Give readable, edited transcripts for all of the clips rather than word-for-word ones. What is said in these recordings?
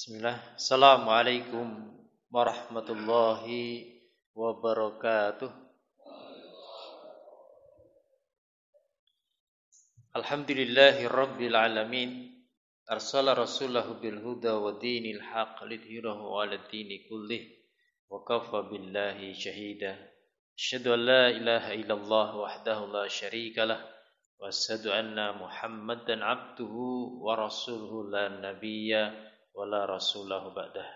Bismillah. Assalamualaikum warahmatullahi wabarakatuh. Alhamdulillahi rabbil alamin. Arsala rasulahu bil huda wa dinil haq lidhirahu 'ala dini kullih wa kafa billahi syahida. Asyhadu an la ilaha illallah wahdahu la syarikalah wa asyhadu anna Muhammadan 'abduhu wa rasuluhu la nabiyya wala rasulahu ba'dah.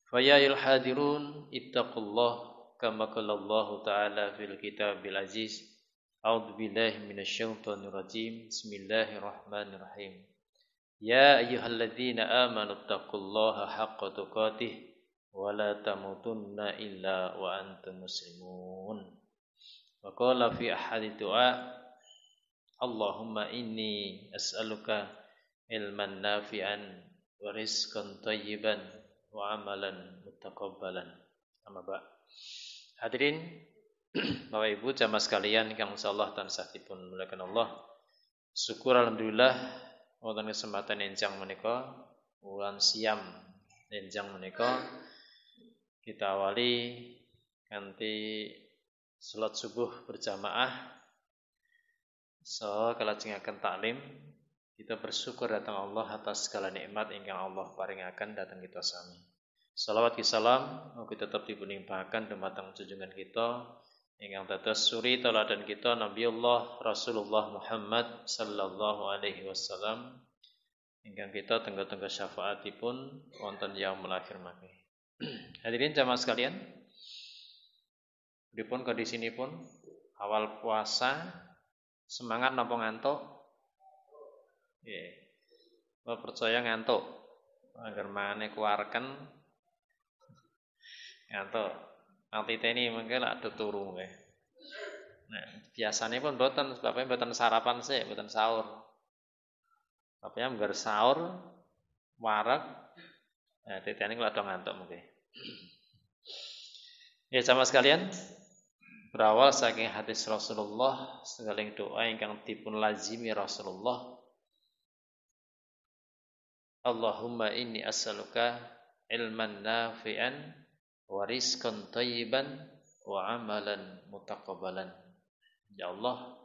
Faya ayuhal hadirun ittaqullah kama qala Allah ta'ala fil kitabil aziz. A'udzu billahi minasyaitonir rajim. Bismillahirrahmanirrahim. Ya ayyuhalladzina amanu taqullaha haqqa tuqatih wa la tamutunna illa wa antum muslimun. Wa qala fi ahadi du'a Allahumma inni as'aluka ilman nafi'an wa rizqan thayyiban wa amalan mutaqabbalan. Amma ba'. Hadirin Bapak Ibu jamaah sekalian ingkang insyaallah tansah dipun muliakan Allah. Syukur alhamdulillah wonten kesempatan enjang menika wulan siam enjang menika kita awali kanthi salat subuh berjamaah kalajengaken taklim. Kita bersyukur datang Allah atas segala nikmat ingkang Allah paringaken datang kita sami. Salawat ki salam mugi tetep dipunimpahaken dumateng junjungan kita ingkang dados suri teladan kita Nabiullah Rasulullah Muhammad sallallahu alaihi wasallam ingkang kita tenggo-tenggo syafaatipun wonten yaumul akhir mangke. Hadirin jamaah sekalian, pripun kondisinipun awal puasa semangat napa ngantuk? Nggih. Percaya ngantuk. Agar mangane kuarken ngantuk. Altiteni mengke lak ado turu nggih. Nah, biasane pun mboten sebabnya mboten sarapan sik, mboten sahur. Bapaknya menggar sahur wareg. Nah, titene kok ado ngantuk mengke. Ya jamaah sekalian, berawal saking hadis Rasulullah sagaling doa ingkang dipun lazimi Rasulullah. Allahumma inni as'aluka ilman nafi'an wa rizqan thayyiban wa amalan mutaqabbalan. Ya Allah,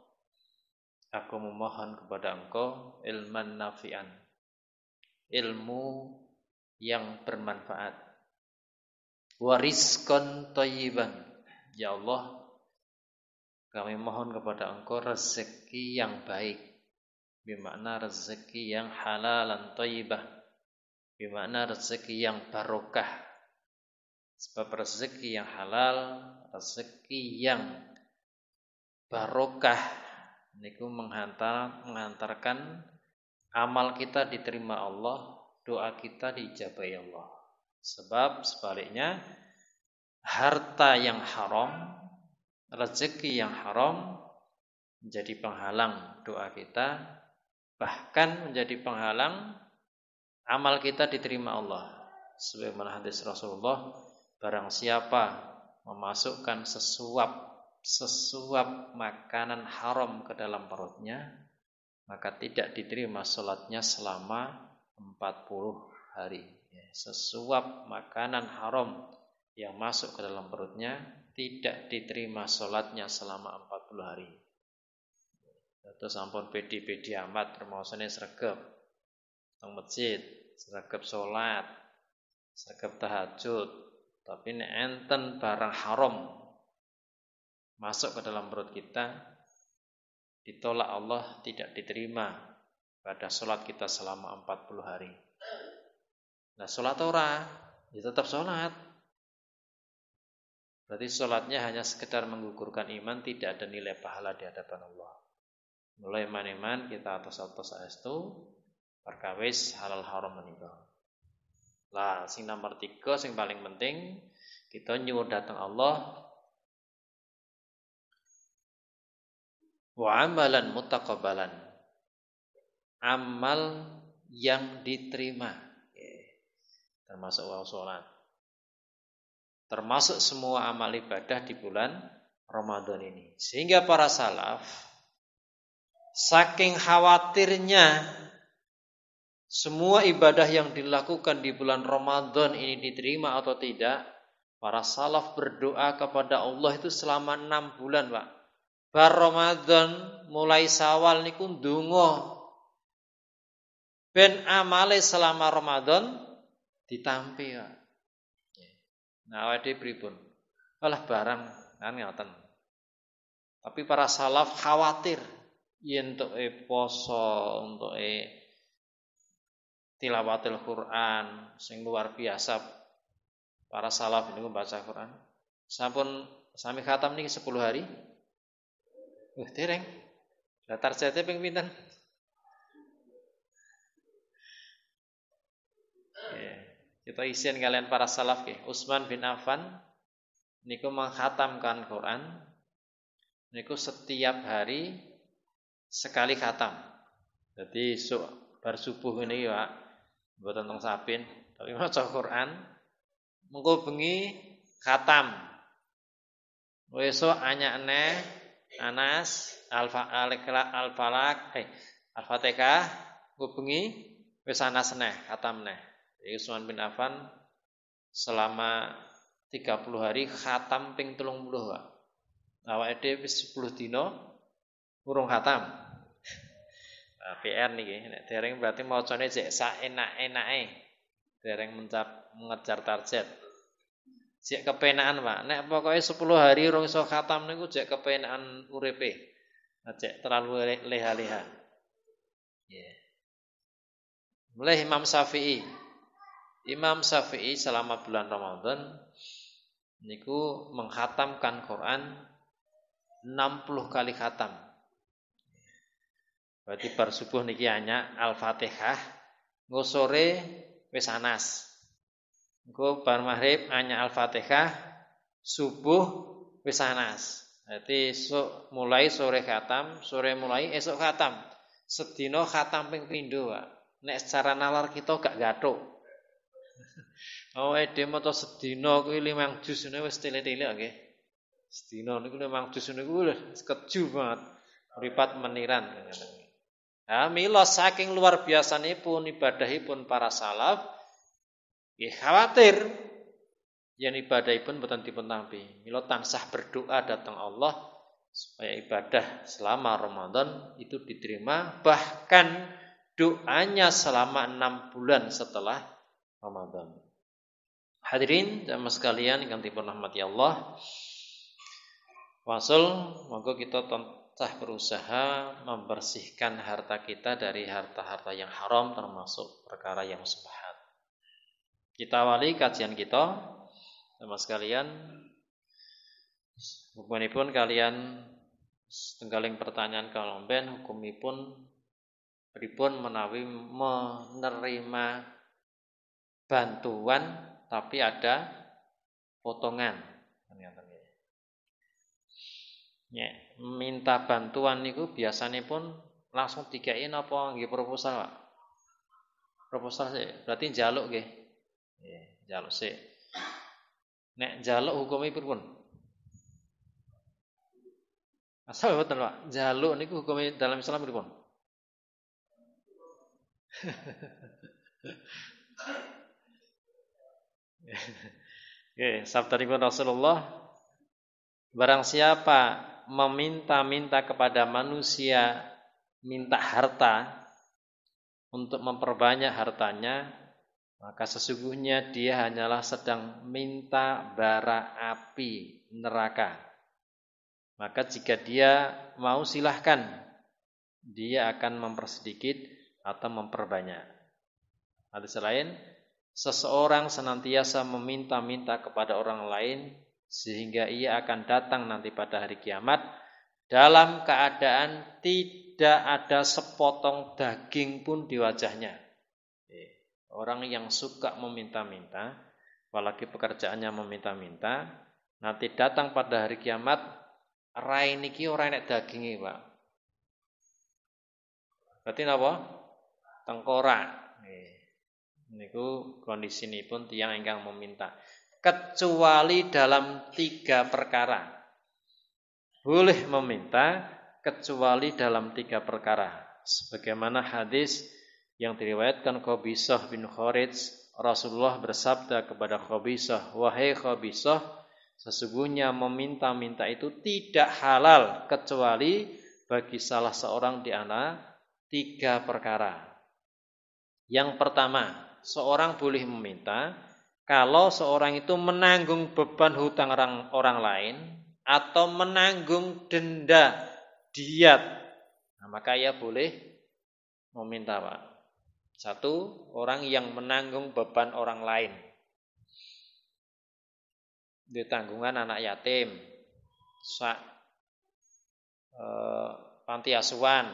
aku memohon kepada Engkau ilman nafi'an, ilmu yang bermanfaat, wa rizqan thayyiban. Ya Allah, kami mohon kepada Engkau rezeki yang baik, bermakna rezeki yang halalan thayyibah, bermakna rezeki yang barokah. Sebab rezeki yang halal, rezeki yang barokah niku menghantarkan amal kita diterima Allah, doa kita diijabahi Allah. Sebab sebaliknya harta yang haram, rezeki yang haram menjadi penghalang doa kita, bahkan menjadi penghalang amal kita diterima Allah. Sebagaimana hadis Rasulullah, barang siapa memasukkan sesuap makanan haram ke dalam perutnya, maka tidak diterima salatnya selama 40 hari. Sesuap makanan haram yang masuk ke dalam perutnya tidak diterima salatnya selama 40 hari. Terus ampun pedi-pedi amat termasuknya sregep nang masjid, sregep salat, sregep tahajud, tapi nek enten barang haram masuk ke dalam perut kita, ditolak Allah, tidak diterima pada salat kita selama 40 hari. Nah, salat ora, ya tetap salat. Berarti salatnya hanya sekedar menggugurkan iman, tidak ada nilai pahala di hadapan Allah. Mulai iman-iman kita atos-atos saestu perkawis halal haram menika. Lah sing nomor 3 sing paling penting kita nyuwun dhateng Allah wa amalan mutaqabbalan. Amal yang diterima. Termasuk salat. Termasuk semua amal ibadah di bulan Ramadan ini. Sehingga para salaf saking khawatirnya semua ibadah yang dilakukan di bulan Ramadan ini diterima atau tidak, para salaf berdoa kepada Allah itu selama 6 bulan, Pak. Bar Ramadan mulai Syawal niku ndonga ben amale selama Ramadan ditampi, Pak. Nah, awake pripun? Alah barang kan ngoten. Tapi para salaf khawatir yen entuke poso, entuke tilawatil Quran sing luar biasa. Para salaf ini membaca Quran. Sampun sami khatam niki 10 hari. Dereng. Lah targete ping pinten? Kita isin kalian para salaf nggih. Utsman bin Affan niku mengkhatamkan Quran niku setiap hari sekali khatam. Jadi bar subuh ini ya, mboten teng sabin, tapi maca Quran. Mengko bengi khatam. Esuk anyak eneh Anas Al-Falaq Al-Fatihah, mengko bengi wis Anas eneh khatam neh. Utsman bin Affan selama 30 hari khatam ping 30, Pak. Awake dhewe wis 10 dina urung khatam. Nah, PR niki nek dereng berarti macane jek saenak-enake. Dereng mengejar target. Jek kepenaan, Pak. Nek pokoke 10 hari urung iso khatam niku jek kepenaan uripe. Jek terlalu leha-leha. Yeah. Mulai Imam Syafi'i. Imam Syafi'i selama bulan Ramadan niku mengkhatamkan Quran 60 kali khatam. Berarti bar subuh niki hanya Al-Fatihah, nggo sore wis Anas. Engko bar maghrib hanya Al-Fatihah, subuh wis Anas. Berarti mulai sore khatam, sore mulai esuk khatam. Sedina khatam ping pindho, Pak. Nek secara nalar kita gak gathuk. Awake dhewe maca sedina kuwi 5 juz ngene wis tele-tele nggih. Sedina niku 5 juz niku wis keju banget. Mripat meniran. Nah, mila saking luar biasanipun ibadahipun para salaf, nggih khawatir yen ibadahipun boten dipun tampi. Mila tansah berdoa dhateng Allah supaya ibadah selama Ramadan itu diterima, bahkan doanya selama 6 bulan setelah Ramadan. Hadirin jamaah sekalian ingkang dipun rahmati Allah. Wasul, monggo kita tansah berusaha membersihkan harta kita dari harta-harta yang haram termasuk perkara yang subhat. Kita awali kajian kita, jamaah sekalian. Hukumipun kalian setenggaling pertanyaan kalomben hukumipun pripun menawi menerima bantuan tapi ada potongan. Ya, minta bantuan niku biasanya pun langsung digain apa nggih proposal, Pak? Proposal sih, berarti njaluk nggih. Nggih, njaluk sih. Nek njaluk hukume pripun? Asal boten, Pak. Njaluk niku hukume dalam Islam pripun? Oke, sabdanipun Rasulullah, barang siapa meminta-minta kepada manusia minta harta untuk memperbanyak hartanya, maka sesungguhnya dia hanyalah sedang minta bara api neraka. Maka jika dia mau silahkan, dia akan mempersedikit atau memperbanyak. Hadis lain, seseorang senantiasa meminta-minta kepada orang lain sehingga ia akan datang nanti pada hari kiamat dalam keadaan tidak ada sepotong daging pun di wajahnya. Orang yang suka meminta-minta, apalagi pekerjaannya meminta-minta, nanti datang pada hari kiamat rai niki ora enek daginge, Pak. Berarti napa? Tengkorak. Niku kondisinipun tiyang ingkang meminta. Kecuali dalam 3 perkara. Boleh meminta kecuali dalam 3 perkara. Sebagaimana hadis yang diriwayatkan Qabisah bin Kharij, Rasulullah bersabda kepada Qabisah, "Wahai Qabisah, sesungguhnya meminta-minta itu tidak halal kecuali bagi salah seorang di antara 3 perkara. Yang pertama, seorang boleh meminta kalau seorang itu menanggung beban hutang orang lain atau menanggung denda diat. Nah, maka ia boleh meminta, Pak. 1, orang yang menanggung beban orang lain. Di tanggungan anak yatim, panti asuhan.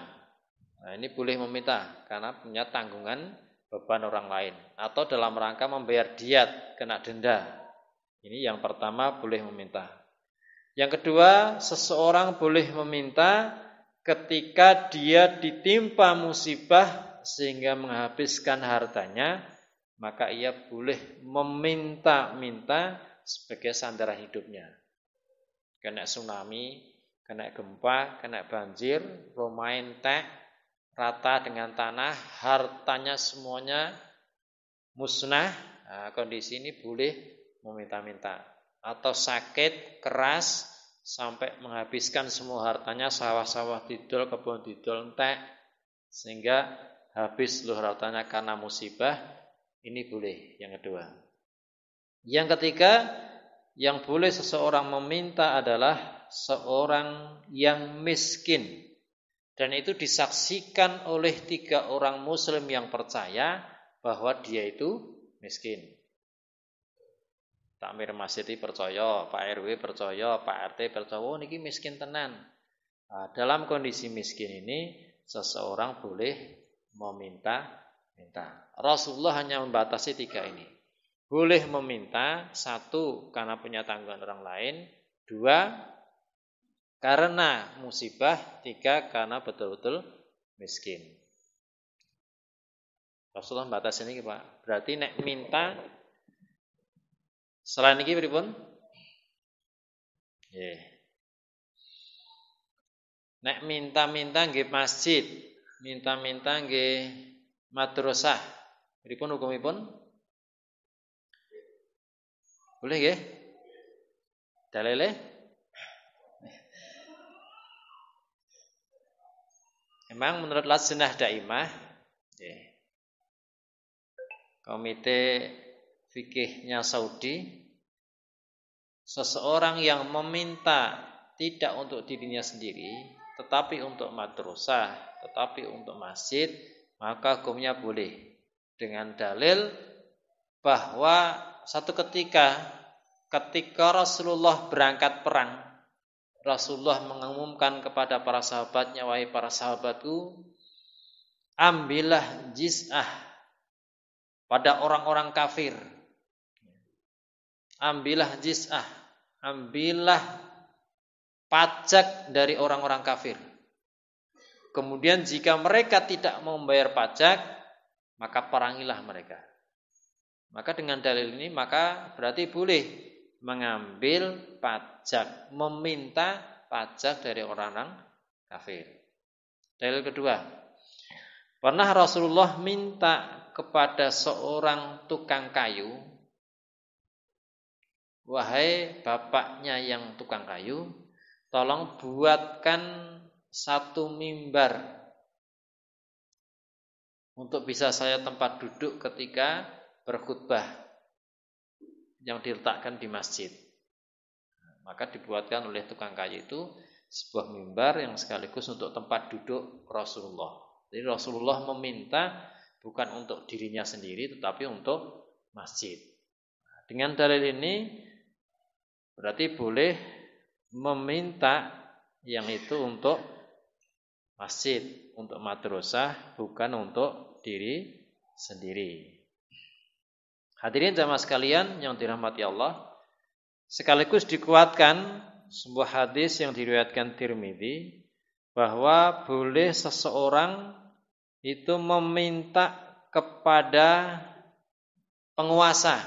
Nah, ini boleh meminta karena punya tanggungan beban orang lain atau dalam rangka membayar diat, kena denda. Ini yang pertama boleh meminta. Yang kedua, seseorang boleh meminta ketika dia ditimpa musibah sehingga menghabiskan hartanya, maka ia boleh meminta-minta sebagai sandaran hidupnya. Kena tsunami, kena gempa, kena banjir, rumah entek, rata dengan tanah, hartanya semuanya musnah. Nah, kondisi ini boleh meminta-minta. Atau sakit keras sampai menghabiskan semua hartanya, sawah-sawah didol, kebun didol entek, sehingga habis seluruh hartanya karena musibah. Ini boleh yang kedua. Yang ketiga, yang boleh seseorang meminta adalah seorang yang miskin. Dan itu disaksikan oleh 3 orang muslim yang percaya bahwa dia itu miskin. Takmir masjid percaya, Pak RW percaya, Pak RT percaya, oh niki miskin tenan. Nah, dalam kondisi miskin ini seseorang boleh meminta-minta. Rasulullah hanya membatasi 3 ini. Boleh meminta, 1 karena punya tanggungan orang lain, 2 karena musibah, 3 karena betul-betul miskin. Rasulullah membatasi ini, Pak. Berarti nek minta selain ini pripun? Nggih. Nek minta-minta nggih masjid, minta-minta nggih madrasah, pripun hukumipun? Boleh nggih? Dalile? Memang menurut Lajnah Daimah, Komite Fikihnya Saudi, seseorang yang meminta tidak untuk dirinya sendiri, tetapi untuk madrasah, tetapi untuk masjid, maka hukumnya boleh. Dengan dalil bahwa satu ketika Rasulullah berangkat perang, Rasulullah mengumumkan kepada para sahabatnya, wahai para sahabatku, ambillah jiz'ah pada orang-orang kafir. Ambillah jiz'ah, ambillah pajak dari orang-orang kafir. Kemudian jika mereka tidak mau membayar pajak, maka perangilah mereka. Maka dengan dalil ini maka berarti boleh mengambil pajak, meminta pajak dari orang-orang kafir. Dalil kedua, pernah Rasulullah minta kepada seorang tukang kayu, wahai bapaknya yang tukang kayu, tolong buatkan 1 mimbar untuk bisa saya tempat duduk ketika berkhutbah yang diletakkan di masjid. Maka dibuatkan oleh tukang kayu itu sebuah mimbar yang sekaligus untuk tempat duduk Rasulullah. Jadi Rasulullah meminta bukan untuk dirinya sendiri tetapi untuk masjid. Dengan dalil ini berarti boleh meminta yang itu untuk masjid, untuk madrasah, bukan untuk diri sendiri. Hadirin jamaah sekalian yang dirahmati Allah, sekaligus dikuatkan sebuah hadis yang diriwayatkan Tirmidzi bahwa boleh seseorang itu meminta kepada penguasa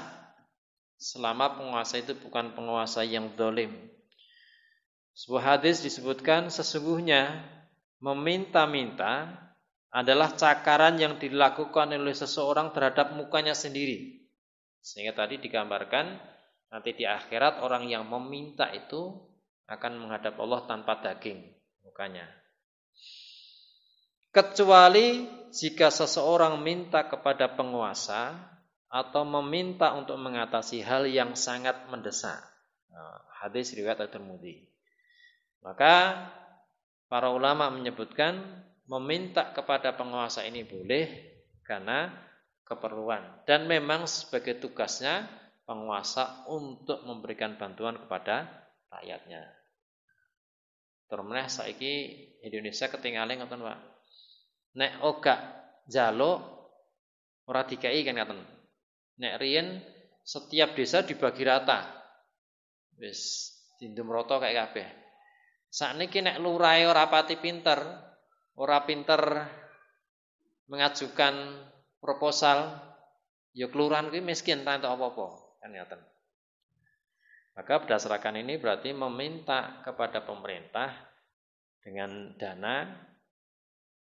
selama penguasa itu bukan penguasa yang zalim. Sebuah hadis disebutkan sesungguhnya meminta-minta adalah cakaran yang dilakukan oleh seseorang terhadap mukanya sendiri. Sehingga tadi digambarkan nanti di akhirat orang yang meminta itu akan menghadap Allah tanpa daging mukanya. Kecuali jika seseorang minta kepada penguasa atau meminta untuk mengatasi hal yang sangat mendesak. Hadis riwayat At-Tirmidzi. Maka para ulama menyebutkan meminta kepada penguasa ini boleh karena keperluan. Dan memang sebagai tugasnya penguasa untuk memberikan bantuan kepada rakyatnya. Terus saiki Indonesia ketinggalan ngoten, Pak. Nek ogak njaluk ora dikai kan ngoten. Nek riyen setiap desa dibagi rata. Wis dindum rata kayak kabeh. Sakniki nek lurahe ora pati pinter, ora pinter mengajukan proposal, ya kelurahan kuwi miskin ta entuk apa-apa, kan ngoten. Maka berdasarkan ini berarti meminta kepada pemerintah dengan dana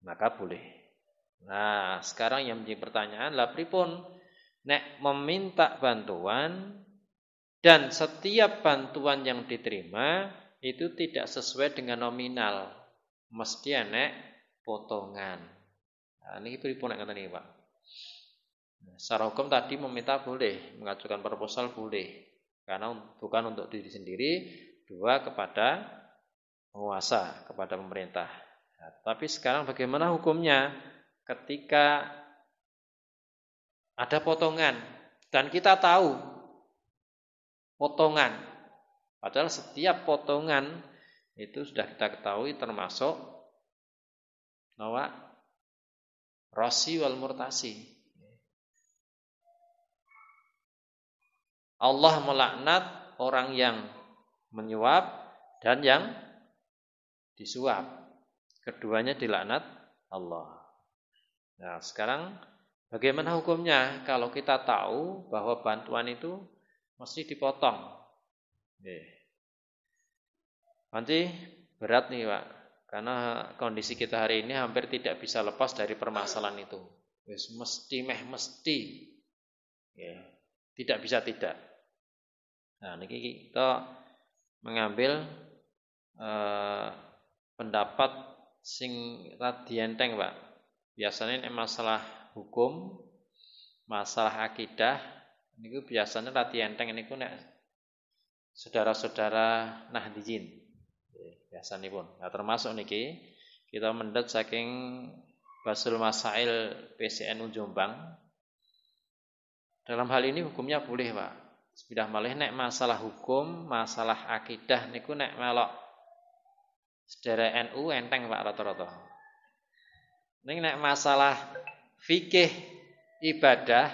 maka boleh. Nah, sekarang yang menjadi pertanyaan lah pripun nek meminta bantuan dan setiap bantuan yang diterima itu tidak sesuai dengan nominal, mesti enek potongan. Nah, ini pripun nek ngoten iki, Pak? Secara hukum tadi meminta boleh, mengajukan proposal boleh. Karena bukan untuk diri sendiri, dua kepada penguasa, kepada pemerintah. Nah, tapi sekarang bagaimana hukumnya ketika ada potongan dan kita tahu potongan, padahal setiap potongan itu sudah kita ketahui termasuk rosi wal murtasi. Allah melaknat orang yang menyuap dan yang disuap. Keduanya dilaknat Allah. Nah, sekarang bagaimana hukumnya kalau kita tahu bahwa bantuan itu mesti dipotong? Nanti berat nih, Pak. Karena kondisi kita hari ini hampir tidak bisa lepas dari permasalahan itu. Mesti. Tidak bisa tidak. Nah, niki kita mengambil pendapat sing radi enteng, Pak. Biasanya ini masalah hukum, masalah akidah niku biasanya radi enteng niku nek saudara-saudara Nahdliyin. Biasanipun. Nah, termasuk niki kita mendet saking Basul Masail PCNU Jombang. Dalam hal ini hukumnya boleh, Pak. Sudah malih nek masalah hukum, masalah akidah niku nek melok sedherek NU enteng, Pak, rata-rata. Ning nek masalah fikih ibadah,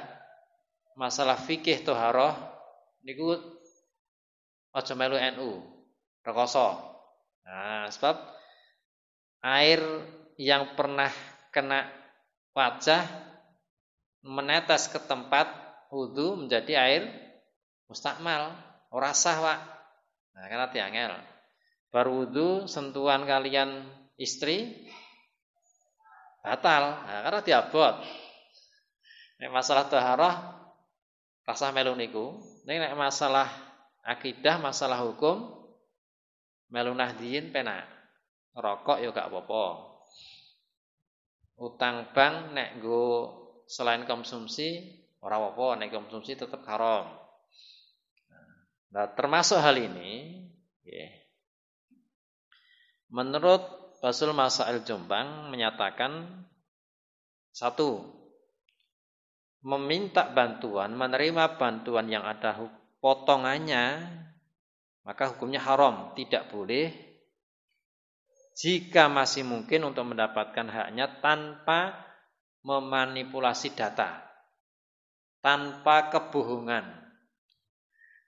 masalah fikih thaharah niku aja melu NU, rekoso. Nah, sebab air yang pernah kena wajah menetes ke tempat wudu menjadi air mustakmal, ora sah, Pak. Nah, kan ati angel. Bar wudu sentuhan kalian istri batal. Nah, karena diabot. Nek masalah taharah rasah melu niku. Nek masalah akidah, masalah hukum melu Nahdliyin penak. Rokok ya gak apa-apa. Utang bank nek nggo selain konsumsi ora apa-apa, nek konsumsi tetap haram. Nah, termasuk hal ini, menurut Basul Masail Jombang menyatakan satu, meminta bantuan, menerima bantuan yang ada potongannya, maka hukumnya haram, tidak boleh jika masih mungkin untuk mendapatkan haknya tanpa memanipulasi data, tanpa kebohongan.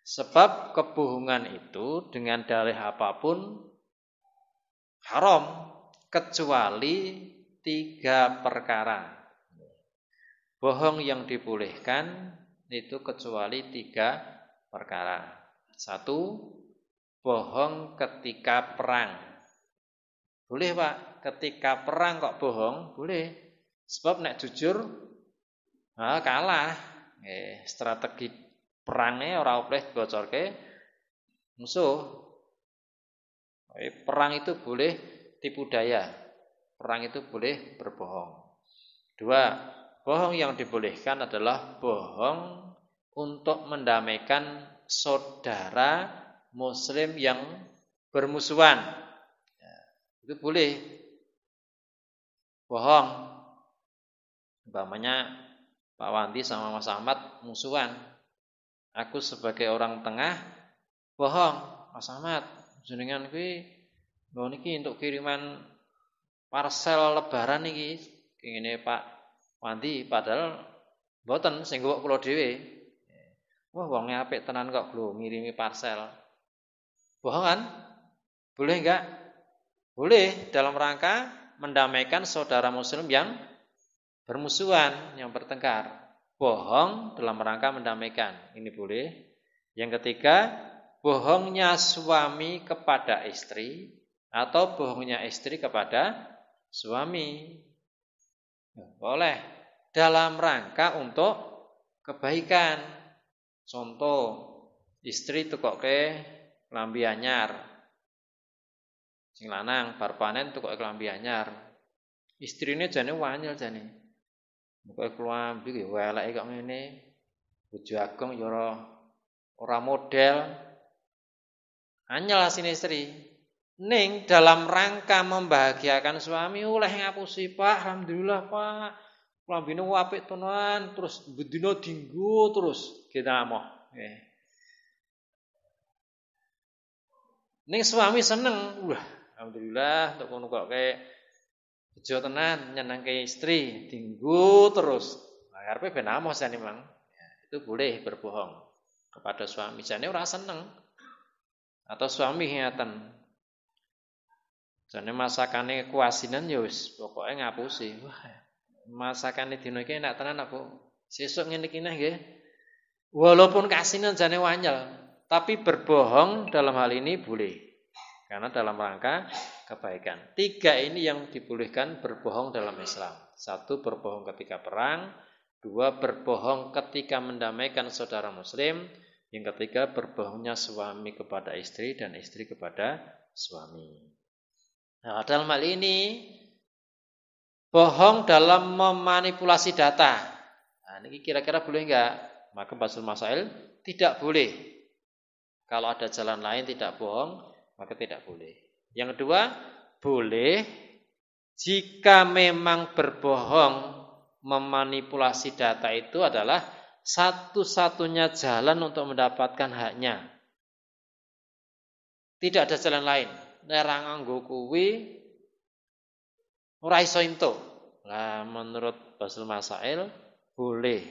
Sebab kebohongan itu dengan dalih apapun haram kecuali 3 perkara. Bohong yang dibolehkan itu kecuali 3 perkara. 1, bohong ketika perang. Boleh, Pak, ketika perang kok bohong? Boleh. Sebab nek jujur kalah. Strategi perangnya ora oleh bocorke musuh. Perang itu boleh tipu daya. Perang itu boleh berbohong. 2, bohong yang dibolehkan adalah bohong untuk mendamaikan saudara muslim yang bermusuhan. Itu boleh. Bohong. Umpamanya Pak Wandi sama Mas Ahmad musuhan. Aku sebagai orang tengah bohong, Mas Ahmad, jenengan kuwi lho niki untuk kiriman parcel lebaran niki ngene Pak Wandi, padahal mboten sing nggawa kula dhewe. Wah, wonge apik tenan kok lho ngirimi parcel. Bohong kan? Boleh enggak? Boleh dalam rangka mendamaikan saudara muslim yang bermusuhan, yang bertengkar. Bohong dalam rangka mendamaikan. Ini boleh. Yang ketiga, bohongnya suami kepada istri atau bohongnya istri kepada suami. Boleh dalam rangka untuk kebaikan. Contoh, istri tukoke klambi anyar. Sing lanang bar panen tukoke klambi anyar. Istrine jane wanyel jane. Pokoke klambi ki weleke kok ngene. Bojo agong ya ora model. Anyel asine istri. Ning dalam rangka membahagiakan suami oleh ngapusi, Pak, alhamdulillah, Pak. Klambine apik tenan, terus bendina dienggo terus kita amoh. Ning suami seneng. Wah, alhamdulillah untuk kono kok kayak bejo tenan nyenengke istri, dienggo terus. Nah, karepe ben amoh jane, Mang. Itu boleh berbohong kepada suami. Jane ora seneng. Atau suami ngeten. Jane masakane kuasinan ya wis pokoke ngapusi. Wah, masakane dina iki enak tenan aku. Sesuk ngene iki nggih. Walaupun kasinan jane wanyel, tapi berbohong dalam hal ini boleh. Karena dalam rangka kebaikan. 3 ini yang dibolehkan berbohong dalam Islam. 1, berbohong ketika perang. 2, berbohong ketika mendamaikan saudara muslim. Yang ketiga, berbohongnya suami kepada istri dan istri kepada suami. Nah, dalam hal ini bohong dalam memanipulasi data. Nah, ini kira-kira boleh enggak? Maka Basul Masail tidak boleh. Kalau ada jalan lain tidak bohong, maka tidak boleh. Yang kedua, boleh jika memang berbohong memanipulasi data itu adalah satu-satunya jalan untuk mendapatkan haknya. Tidak ada jalan lain. Ora nganggo kuwi ora iso entuk. Nah, menurut Basul Masail boleh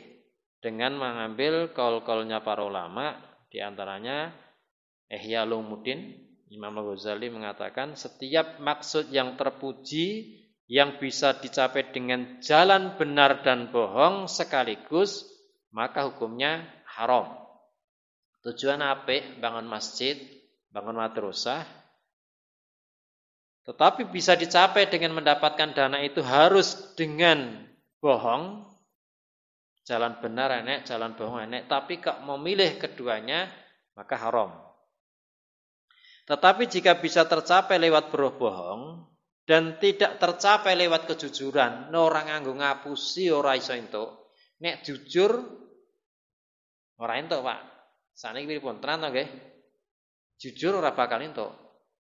dengan mengambil kaul-kaulnya para ulama, di antaranya Ihya Ulumuddin, Imam Al-Ghazali mengatakan setiap maksud yang terpuji yang bisa dicapai dengan jalan benar dan bohong sekaligus, maka hukumnya haram. Tujuan apik bangun masjid, bangun madrasah, tetapi bisa dicapai dengan mendapatkan dana itu harus dengan bohong. Jalan benar enek, jalan bohong enek, tapi kok memilih keduanya maka haram. Tetapi jika bisa tercapai lewat berbohong dan tidak tercapai lewat kejujuran, orang nganggo ngapusi ora iso entuk. Nek jujur ora entuk, Pak. Saniki pripun? Tenan to nggih? Jujur ora bakal entuk.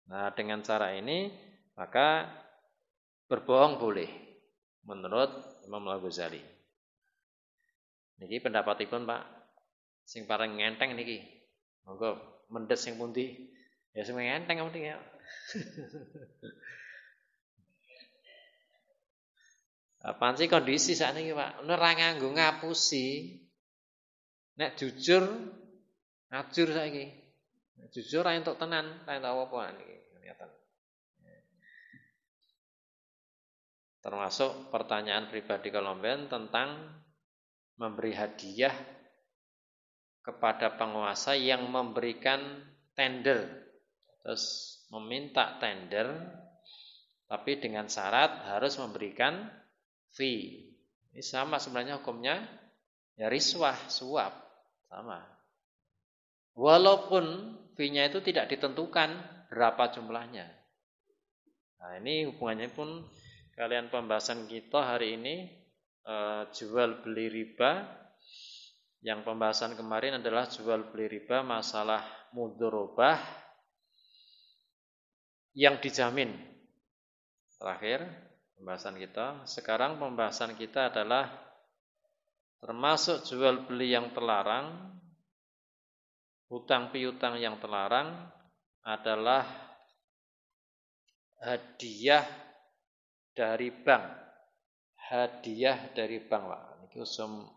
Nah, dengan cara ini maka berbohong boleh menurut Imam Al-Ghazali. Niki pendapatipun, Pak. Sing paling ngenteng niki. Monggo mendet sing pundi? Ya sing ngenteng mesti ya. Apaan sih kondisi saat ini, Pak? Ora nganggo ngapusi. Nek jujur ngajur saiki. Nek jujur ra entuk tenan, ra entuk apa-apa niki. Termasuk pertanyaan pribadi Kolomben tentang memberi hadiah kepada penguasa yang memberikan tender. Terus meminta tender tapi dengan syarat harus memberikan fee. Ini sama sebenarnya hukumnya, ya riswah, suap, sama. Walaupun fee-nya itu tidak ditentukan berapa jumlahnya. Nah, ini hubungannya pun kalian pembahasan kita hari ini jual beli riba. Yang pembahasan kemarin adalah jual beli riba, masalah mudharabah yang dijamin. Terakhir pembahasan kita. Sekarang pembahasan kita adalah termasuk jual beli yang terlarang, hutang piutang yang terlarang adalah hadiah dari bank. Hadiah dari bank, Pak. Niki usum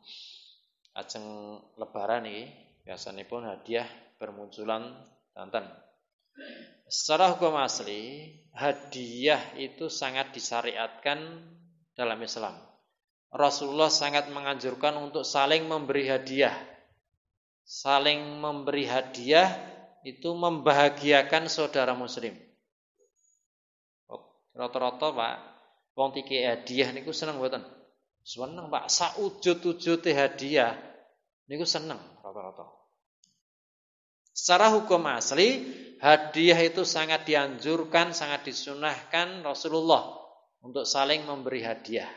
ajeng lebaran iki, biasanya pun hadiah bermunculan tanten. Secara hukum asli, hadiah itu sangat disyariatkan dalam Islam. Rasulullah sangat menganjurkan untuk saling memberi hadiah. Saling memberi hadiah itu membahagiakan saudara muslim. Rata-rata Pak, wong tiki hadiah niku seneng mboten? Seneng Pak, saujud-ujude hadiah niku seneng rata-rata. Secara hukum asli, hadiah itu sangat dianjurkan, sangat disunahkan Rasulullah untuk saling memberi hadiah.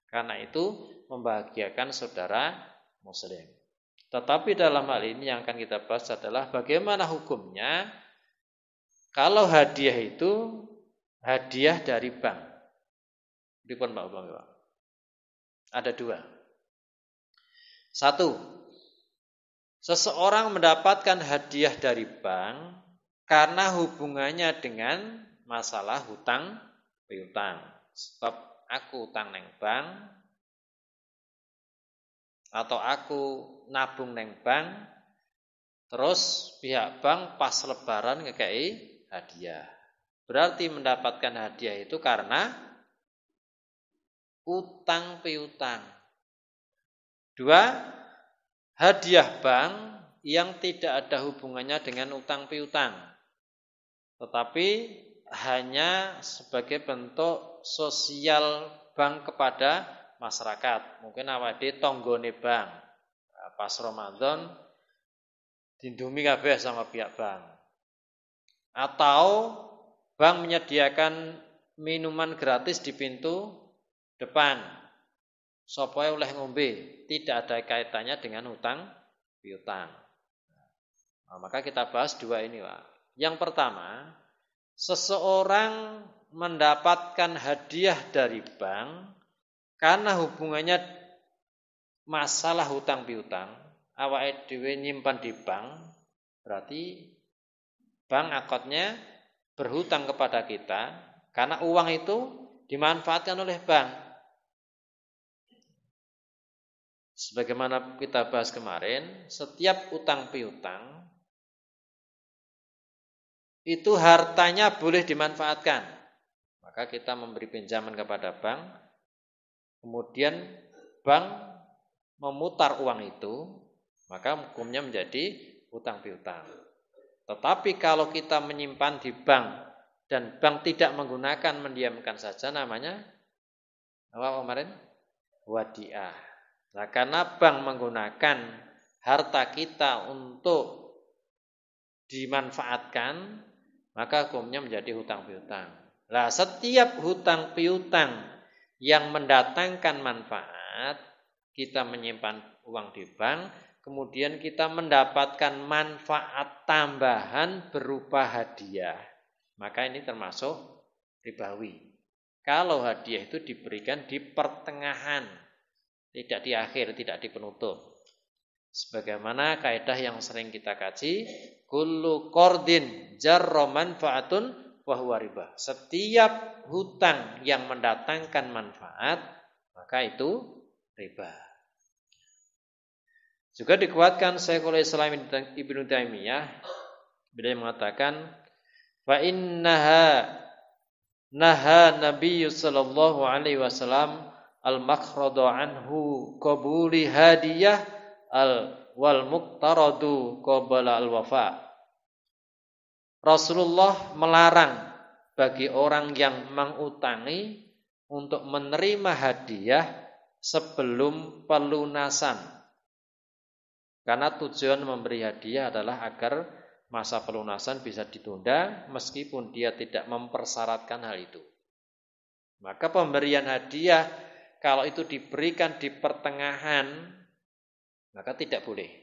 Karena itu membahagiakan saudara muslim. Tetapi dalam hal ini yang akan kita bahas adalah bagaimana hukumnya kalau hadiah itu hadiah dari bank. Dipun Pak Bang. Ada dua. Satu, seseorang mendapatkan hadiah dari bank karena hubungannya dengan masalah hutang piutang. Sebab aku utang neng bank atau aku nabung neng bank, terus pihak bank pas lebaran ngekei hadiah. Berarti mendapatkan hadiah itu karena utang piutang. Dua, hadiah bank yang tidak ada hubungannya dengan utang piutang, tetapi hanya sebagai bentuk sosial bank kepada masyarakat. Mungkin awake tonggone bank. Pas Ramadan dindumi kabeh sama pihak bank. Atau bank menyediakan minuman gratis di pintu depan. Supaya oleh ngombe, tidak ada kaitannya dengan hutang piutang. Nah, maka kita bahas dua ini, Pak. Yang pertama, seseorang mendapatkan hadiah dari bank karena hubungannya masalah hutang piutang, awake dhewe nyimpan di bank, berarti bank akadnya berhutang kepada kita karena uang itu dimanfaatkan oleh bank. Sebagaimana kita bahas kemarin, setiap utang piutang itu hartanya boleh dimanfaatkan. Maka kita memberi pinjaman kepada bank, kemudian bank memutar uang itu, maka hukumnya menjadi utang piutang. Tetapi kalau kita menyimpan di bank dan bank tidak menggunakan, mendiamkan saja, namanya apa kemarin? Wadiah. Nah, karena bank menggunakan harta kita untuk dimanfaatkan, maka hukumnya menjadi hutang piutang. Nah, setiap hutang piutang yang mendatangkan manfaat, kita menyimpan uang di bank, kemudian kita mendapatkan manfaat tambahan berupa hadiah, maka ini termasuk ribawi. Kalau hadiah itu diberikan di pertengahan, tidak di akhir, tidak di penutup. Sebagaimana kaidah yang sering kita kaji, kullu qardin jarra manfaatun wa huwa riba. Setiap hutang yang mendatangkan manfaat, maka itu riba. Juga dikuatkan Syekhul Islam Ibnu Taimiyah, beliau mengatakan, fa innaha naha Nabi sallallahu alaihi wasallam al-makhradu anhu qabuli hadiyah wal muqtaradu qabala al-wafa. Rasulullah melarang bagi orang yang mengutangi untuk menerima hadiah sebelum pelunasan. Karena tujuan memberi hadiah adalah agar masa pelunasan bisa ditunda meskipun dia tidak mempersyaratkan hal itu. Maka pemberian hadiah kalau itu diberikan di pertengahan maka tidak boleh.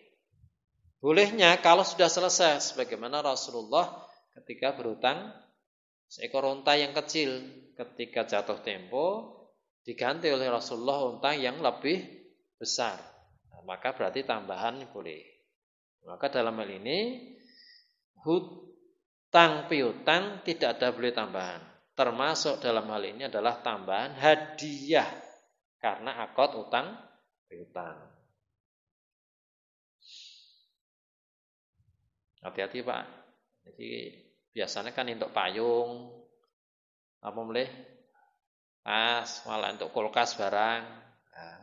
Bolehnya kalau sudah selesai sebagaimana Rasulullah ketika berhutang seekor unta yang kecil, ketika jatuh tempo diganti oleh Rasulullah unta yang lebih besar. Nah, maka berarti tambahan boleh. Maka dalam hal ini hutang piutang tidak ada boleh tambahan. Termasuk dalam hal ini adalah tambahan hadiah karena akad utang piutang. Hati-hati Pak. Jadi biasanya kan untuk payung, apa boleh? Tas, malah untuk kulkas barang.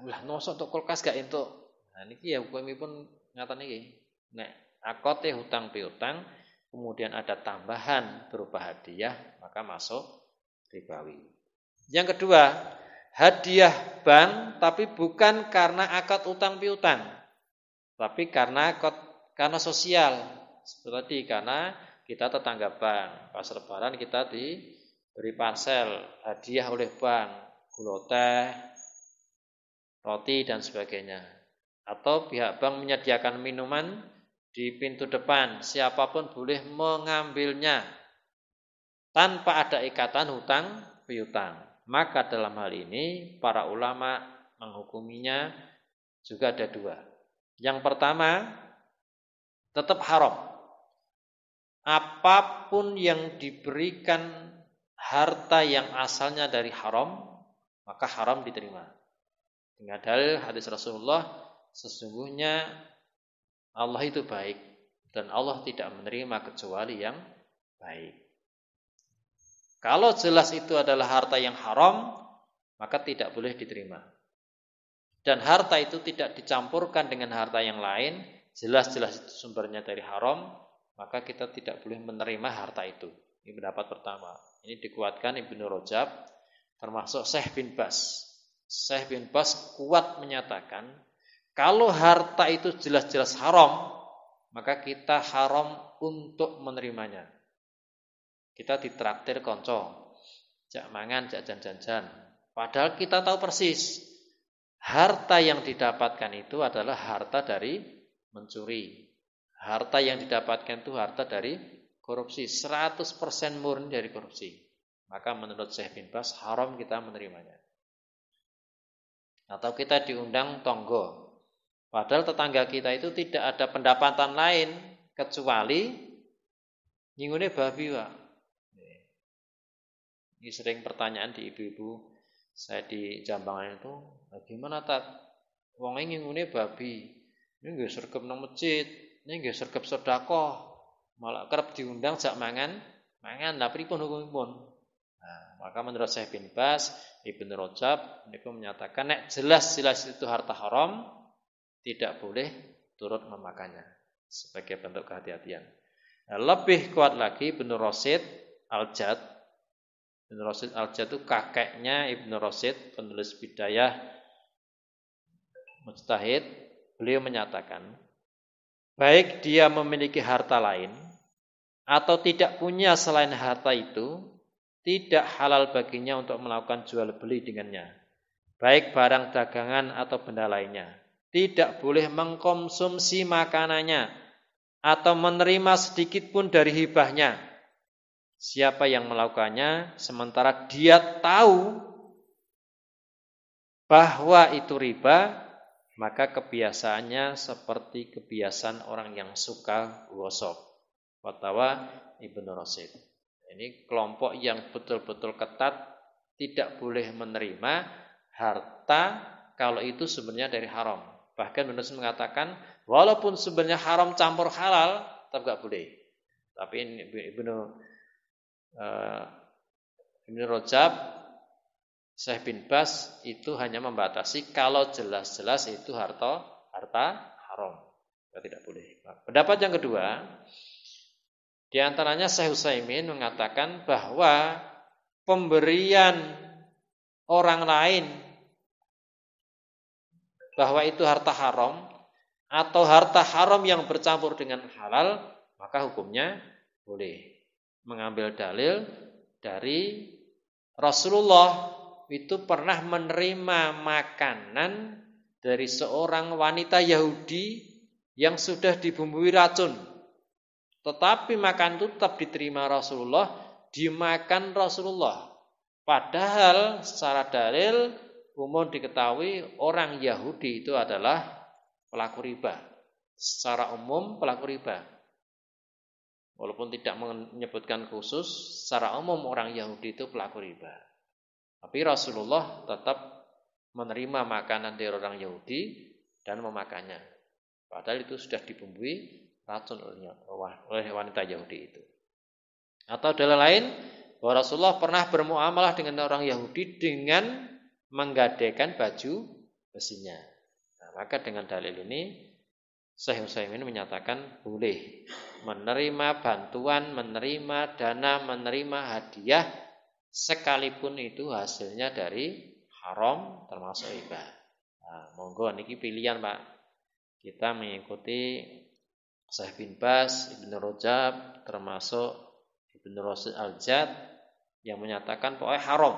Ulah nosok untuk kulkas gak untuk. Nah niki ya hukumipun ngaten niki. Nek akate hutang piutang kemudian ada tambahan berupa hadiah, maka masuk ribawi. Yang kedua, hadiah bank tapi bukan karena akad utang piutang, tapi karena sosial. Seperti karena kita tetangga bank, pas lebaran kita diberi parcel hadiah oleh bank, gula teh, roti dan sebagainya. Atau pihak bank menyediakan minuman di pintu depan, siapapun boleh mengambilnya tanpa ada ikatan hutang piutang. Maka dalam hal ini para ulama menghukuminya juga ada dua. Yang pertama, tetap haram. Apapun yang diberikan harta yang asalnya dari haram, maka haram diterima. Dengan dalil hadis Rasulullah, sesungguhnya Allah itu baik dan Allah tidak menerima kecuali yang baik. Kalau jelas itu adalah harta yang haram, maka tidak boleh diterima. Dan harta itu tidak dicampurkan dengan harta yang lain, jelas-jelas itu sumbernya dari haram, maka kita tidak boleh menerima harta itu. Ini pendapat pertama. Ini dikuatkan Ibnu Rajab, termasuk Syekh bin Baz. Syekh bin Baz kuat menyatakan, kalau harta itu jelas-jelas haram, maka kita haram untuk menerimanya. Kita ditraktir konco, jak mangan, jak jan-jan. Padahal kita tahu persis, harta yang didapatkan itu adalah harta dari mencuri. Harta yang didapatkan itu harta dari korupsi, 100% murni dari korupsi. Maka menurut Syekh bin Baz haram kita menerimanya. Atau kita diundang tonggo, padahal tetangga kita itu tidak ada pendapatan lain kecuali nyingune babi, Pak. Ini sering pertanyaan di ibu-ibu saya di Jambangan itu, gimana tak wong nyingune babi, ini nggih sergap nang masjid, ini nggih sergap sedekah, malah kerep diundang jak mangan, lah pripun hukumipun? Nah, maka menurut Syekh bin Baz, Ibnu Rajab niku menyatakan nek jelas-jelas itu harta haram, tidak boleh turut memakannya sebagai bentuk kehati-hatian. Nah, lebih kuat lagi Ibnu Rasyid Al-Jad. Ibnu Rasyid Al-Jad itu kakeknya Ibnu Rasyid, penulis Bidayah Mujtahid. Beliau menyatakan, baik dia memiliki harta lain atau tidak punya selain harta itu, tidak halal baginya untuk melakukan jual beli dengannya, baik barang dagangan atau benda lainnya. Tidak boleh mengkonsumsi makanannya atau menerima sedikit pun dari hibahnya. Siapa yang melakukannya sementara dia tahu bahwa itu riba, maka kebiasaannya seperti kebiasaan orang yang suka gosok. Fatwa Ibnu Rasyid. Ini kelompok yang betul-betul ketat, tidak boleh menerima harta kalau itu sebenarnya dari haram. Bahkan Ibnu Rasyid mengatakan, walaupun sebenarnya haram campur halal, tetap tidak boleh. Tapi Ibnu Rajab, Syekh bin Baz itu hanya membatasi kalau jelas-jelas itu harta haram, tidak boleh. Pendapat yang kedua, di antaranya Syekh Utsaimin mengatakan bahwa pemberian orang lain bahwa itu harta haram atau harta haram yang bercampur dengan halal, maka hukumnya boleh mengambil dalil dari Rasulullah itu pernah menerima makanan dari seorang wanita Yahudi yang sudah dibumbui racun. Tetapi makan itu tetap diterima Rasulullah, dimakan Rasulullah. Padahal secara dalil umum diketahui orang Yahudi itu adalah pelaku riba. Secara umum pelaku riba. Walaupun tidak menyebutkan khusus, secara umum orang Yahudi itu pelaku riba. Tapi Rasulullah tetap menerima makanan dari orang Yahudi dan memakannya. Padahal itu sudah dibumbui racun oleh wanita Yahudi itu. Atau dalil lain, bahwa Rasulullah pernah bermuamalah dengan orang Yahudi dengan menggadaikan baju besinya. Nah, maka dengan dalil ini Syekh Utsaimin menyatakan boleh menerima bantuan, menerima dana, menerima hadiah sekalipun itu hasilnya dari haram termasuk riba. Nah, monggo niki pilihan Pak. Kita mengikuti Syekh bin Baz, Ibnu Rajab, termasuk Ibnu Rasyid Al-Jad yang menyatakan pokoknya haram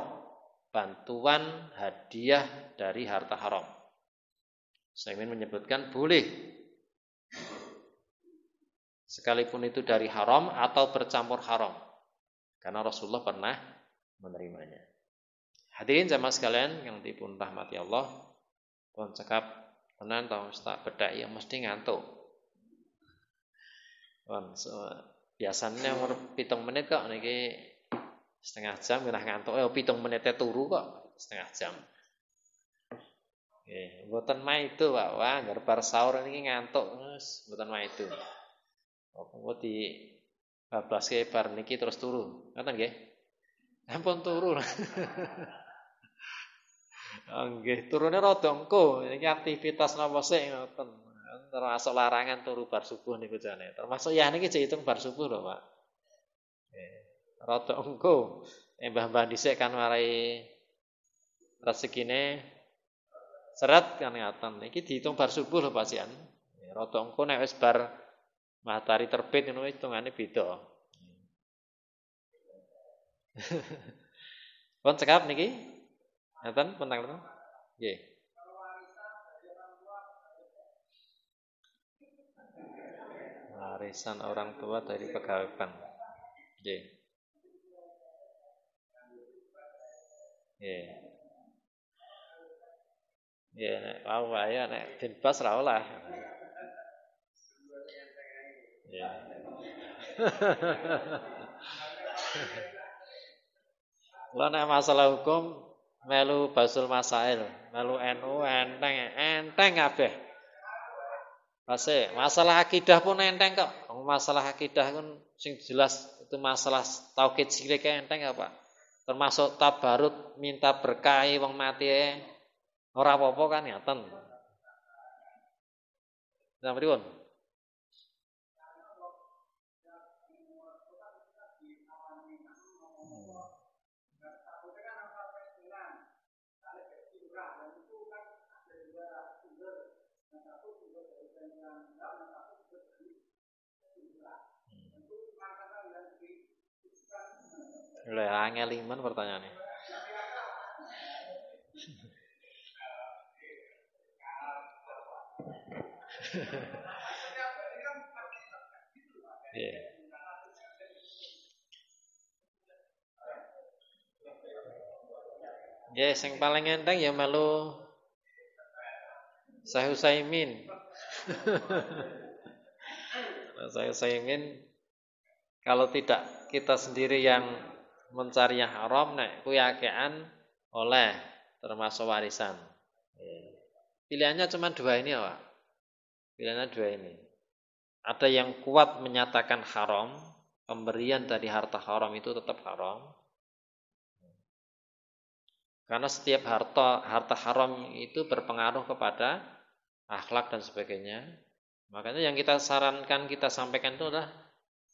bantuan hadiah dari harta haram. Saya ingin menyebutkan boleh sekalipun itu dari haram atau bercampur haram, karena Rasulullah pernah menerimanya. Hadirin jamaah sekalian yang dipun rahmati Allah, pun cekap tenan tau tak bedak ya mesti ngantuk. Biasanya umur 7 menit kok niki setengah jam kena ngantuk. 7 menitnya turu kok setengah jam. Nggih, mboten maido Pak. Wah, ngger bar sahur niki ngantuk wis mboten maido. Apa di babaske bar niki terus turu. Ngoten nggih? Ampun turu. Nggih, turune rada engko. Iki aktivitas napa sik ngoten. Termasuk larangan turu bar subuh niku jane. Termasuk ya niki dihitung bar subuh lho, Pak. Rada engko. Mbah-mbah dhisik kan marai rezekine seret kan ngaten. Iki dihitung bar subuh lho, Pak Sian. Rada engko nek wis bar matahari terbit ngono hitungane beda. Pun cekap niki. Ngaten pun tanglet. Nggih. Warisan orang tua dari pegawai bank. Nggih. Nggih. Nggih nek wae nek dinbas ra olah. Nggih. Lah nek masalah hukum melu Basul Masail, melu NU enteng kabeh. Masalah akidah pun enteng kok. Masalah akidah kan sing jelas itu masalah tauhid syirik enteng apa? Termasuk tabarut minta berkah wong mati ora apa-apa kan ngaten. Nah, pripun? Lha angel iman pertanyaane. Nggih. Nggih, sing paling enteng ya melu Syekh Utsaimin. Syekh Utsaimin kalau tidak kita sendiri yang mencari yang haram nek kuwi akean oleh termasuk warisan. Pilihannya cuma dua ini ya, Pak. Pilihannya dua ini. Ada yang kuat menyatakan haram, pemberian dari harta haram itu tetap haram. Karena setiap harta haram itu berpengaruh kepada akhlak dan sebagainya. Makanya yang kita sarankan, kita sampaikan itu adalah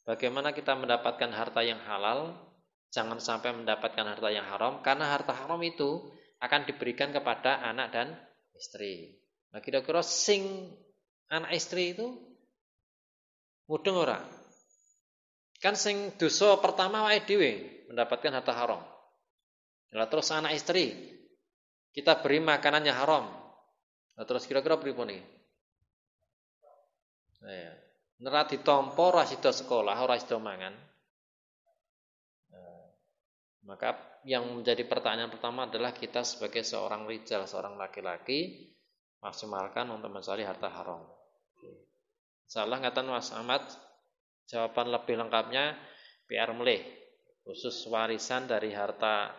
bagaimana kita mendapatkan harta yang halal. Jangan sampai mendapatkan harta yang haram, karena harta haram itu akan diberikan kepada anak dan istri. Nah, kira-kira sing anak istri itu mudeng ora? Kan sing dosa pertama awake dhewe mendapatkan harta haram. Lah terus anak istri kita beri makanannya haram. Nah, terus kira-kira pripun iki? Ya. Ora ditampa ora sida sekolah, ora sida mangan. Maka yang menjadi pertanyaan pertama adalah kita sebagai seorang rijal, seorang laki-laki maksimalkan untuk mencari harta haram. Insyaallah ngaten Mas Ahmad, jawaban lebih lengkapnya PR melih khusus warisan dari harta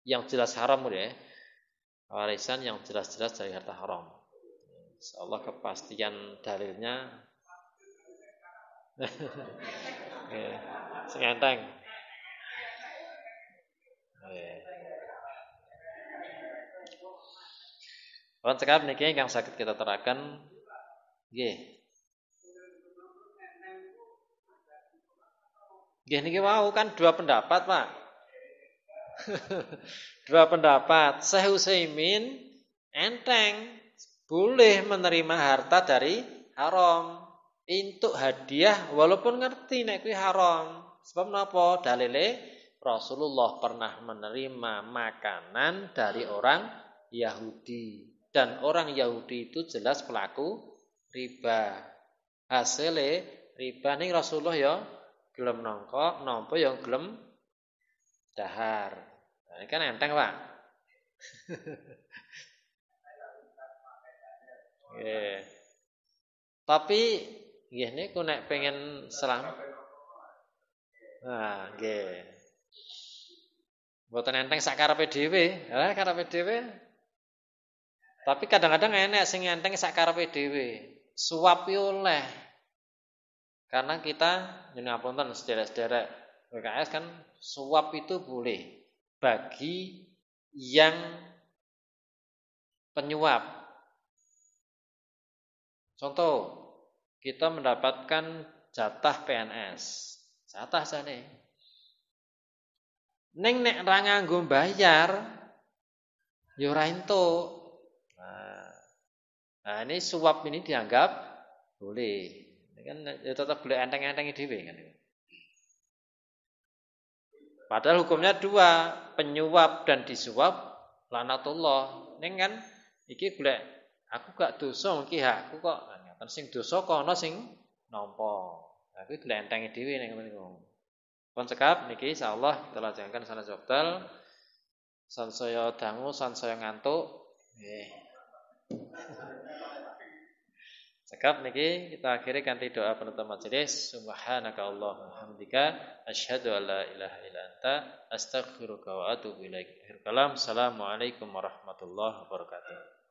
yang jelas haram ya. Warisan yang jelas-jelas dari harta haram. Insyaallah kepastian dalilnya sing enteng. Kawan sekalian niki yang sakit kita terakan nggih. Nggih niki wau kan dua pendapat, Pak. Dua pendapat. Syekh Utsaimin enteng boleh menerima harta dari haram untuk hadiah walaupun ngerti nek kuwi haram. Sebab napa? Dalile Rasulullah pernah menerima makanan dari orang Yahudi. Dan orang Yahudi itu jelas pelaku riba. Hasilnya riba ning Rasulullah ya gelem nangka, nampa ya gelem dahar. Nah, ini kan enteng, Pak. Yeah. Tapi nggih niku nek pengen selam. Nah, nggih. Mboten enteng sak karepe dhewe. Karepe dhewe. Tapi kadang-kadang enek sing enteng sak karepe dhewe. Suap yo oleh. Karena kita nyenapunten sederek-sederek PKS kan suap itu boleh bagi yang penyuap. Contoh, kita mendapatkan jatah PNS. Jatah jane. Ning nek ra nganggo bayar ya ora entuk. Nah, ini suap ini dianggap boleh. Ini kan ya tetap boleh enteng-enteng dhewe kan. Padahal hukumnya dua, penyuap dan disuap lanatullah. Ning kan iki golek aku gak dosa iki hakku kok. Kan sing dosa kono sing nampa. Nah, kuwi golek entenge dhewe ning niku. Pun cekap niki insyaallah kita lajengkan sanes wekdal. Sansaya dangu, sansaya ngantuk. Nggih. Cekap niki kita akhiri kanthi doa penutup majelis. Subhanaka Allahumma hamdika asyhadu an la ilaha illa anta astaghfiruka wa atubu ilaik. Akhir kalam. Assalamualaikum warahmatullahi wabarakatuh.